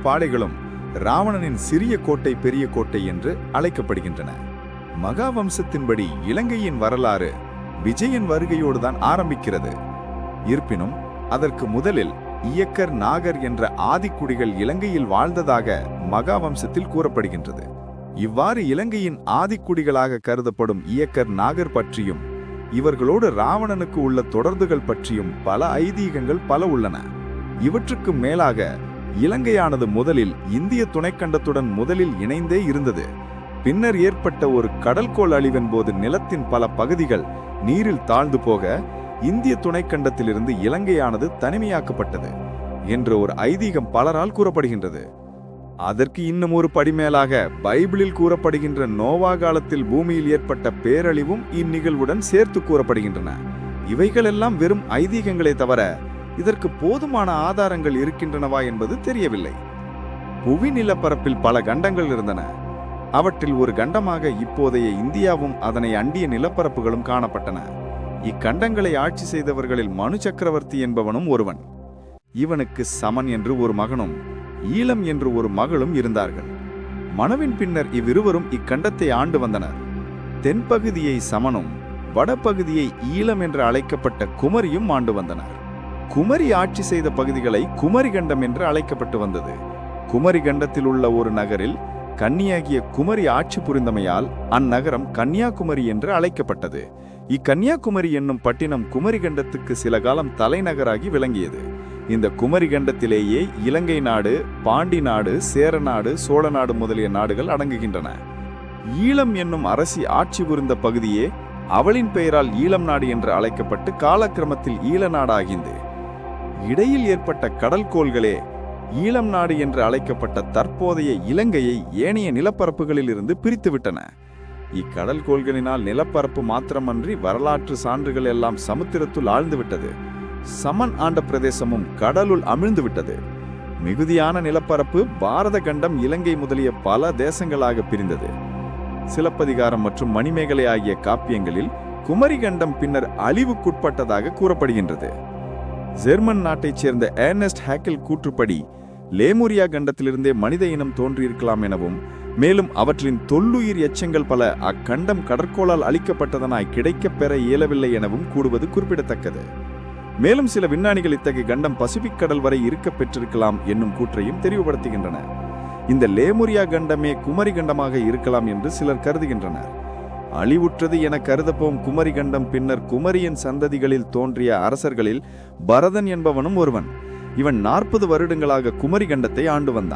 பாடைகளும் ராவணனின் சிறிய கோட்டை பெரிய கோட்டை என்று அழைக்கப்படுகின்றன. மகாவம்சத்தின்படி இலங்கையின் வரலாறு விஜயன் வருகையோடுதான் ஆரம்பிக்கிறது. இருப்பினும் அதற்கு முதலில் இயக்கர் நாகர் என்ற ஆதிக்குடிகள் இலங்கையில் வாழ்ந்ததாக மகாவம்சத்தில் கூறப்படுகின்றது. இவ்வாறு இலங்கையின் ஆதிக்குடிகளாக கருதப்படும் இயக்கர் நாகர் பற்றியும் இவர்களோடு ராவணனுக்கு உள்ள தொடர்புகள் பற்றியும் பல ஐதீகங்கள் பல உள்ளன. இவற்றுக்கு மேலாக இலங்கையானது முதலில் இந்திய துணைக்கண்டத்துடன் முதலில் இணைந்தே இருந்தது. பின்னர் ஏற்பட்ட ஒரு கடல்கோள் அழிவின் போது நிலத்தின் பல பகுதிகள் நீரில் தாழ்ந்து போக இந்திய துணைக்கண்டத்திலிருந்து இலங்கையானது தனிமையாக்கப்பட்டது என்ற ஒரு ஐதீகம் பலரால் கூறப்படுகின்றது. அதற்கு இன்னும் ஒரு படிமேலாக பைபிளில் கூறப்படுகின்ற நோவா காலத்தில் பூமியில் ஏற்பட்ட பேரழிவும் இந்நிகழ்வுடன் சேர்த்து கூறப்படுகின்றன. இவைகளெல்லாம் வெறும் ஐதீகங்களே தவிர இதற்கு போதுமான ஆதாரங்கள் இருக்கின்றனவா என்பது தெரியவில்லை. புவி நிலப்பரப்பில் பல கண்டங்கள் இருந்தன. அவற்றில் ஒரு கண்டமாக இப்போதைய இந்தியாவும் அதனை அண்டிய நிலப்பரப்புகளும் காணப்பட்டன. இக்கண்டங்களை ஆட்சி செய்தவர்களில் மனு சக்கரவர்த்தி என்பவனும் ஒருவன். இவனுக்கு சமன் என்று ஒரு மகனும் ஈழம் என்று ஒரு மகளும் இருந்தார்கள். மனுவின் பின்னர் இவ்விருவரும் இக்கண்டத்தை ஆண்டு வந்தனர். தென்பகுதியை சமனும் வடபகுதியை ஈழம் என்று அழைக்கப்பட்ட குமரியும் ஆண்டு வந்தனர். குமரி ஆட்சி செய்த பகுதிகளை குமரி கண்டம் என்று அழைக்கப்பட்டு வந்தது. குமரி கண்டத்தில் உள்ள ஒரு நகரில் கன்னியாகிய குமரி ஆட்சி புரிந்தமையால் அந்நகரம் கன்னியாகுமரி என்று அழைக்கப்பட்டது. இக்கன்னியாகுமரி என்னும் பட்டினம் குமரி கண்டத்துக்கு சில காலம் தலைநகராகி விளங்கியது. இந்த குமரி கண்டத்திலேயே இலங்கை நாடு, பாண்டி நாடு, சேர நாடு, சோழ நாடு முதலிய நாடுகள் அடங்குகின்றன. ஈழம் என்னும் அரசி ஆட்சி புரிந்த பகுதியே அவளின் பெயரால் ஈழம் நாடு என்று அழைக்கப்பட்டு காலக்கிரமத்தில் ஈழ நாடாகியது. இடையில் ஏற்பட்ட கடல்கோள்களே ஈழம் நாடு என்று அழைக்கப்பட்ட தற்போதைய இலங்கையை ஏனைய நிலப்பரப்புகளில் இருந்து பிரித்துவிட்டன. இக்கடல் கோள்களினால் நிலப்பரப்பு மாத்திரமன்றி வரலாற்று சான்றுகள் எல்லாம் சமுத்திரத்துள் ஆழ்ந்துவிட்டது. சமன் ஆண்ட பிரதேசமும் கடலுள் அமிழ்ந்துவிட்டது. மிகுதியான நிலப்பரப்பு பாரத கண்டம், இலங்கை முதலிய பல தேசங்களாக பிரிந்தது. சிலப்பதிகாரம் மற்றும் மணிமேகலை ஆகிய காப்பியங்களில் குமரி கண்டம் பின்னர் அழிவுக்குட்பட்டதாக கூறப்படுகின்றது. ஜெர்மன் நாட்டைச் சேர்ந்த ஏர்னஸ்ட் ஹேக்கல் கூற்றுப்படி லேமுரியா கண்டத்திலிருந்தே மனித இனம் தோன்றியிருக்கலாம் எனவும், மேலும் அவற்றின் தொல்லுயிர் எச்சங்கள் பல அக்கண்டம் கடற்கோளால் அளிக்கப்பட்டதனாய் கிடைக்கப் பெற இயலவில்லை எனவும் கூறுவது குறிப்பிடத்தக்கது. மேலும் சில விஞ்ஞானிகள் இத்தகைய கண்டம் பசிபிக் கடல் வரை இருக்க பெற்றிருக்கலாம் என்னும் கூற்றையும் தெளிவுபடுத்துகின்றன. இந்த லேமுரியா கண்டமே குமரி கண்டமாக இருக்கலாம் என்று சிலர் கருதுகின்றனர். அழிவுற்றது என கருதப்போம் குமரி கண்டம் பின்னர் குமரியின் சந்ததிகளில் தோன்றிய அரசர்களில் பரதன் என்பவனும் ஒருவன். இவன் 40 வருடங்களாக குமரி கண்டத்தை ஆண்டு வந்தான்.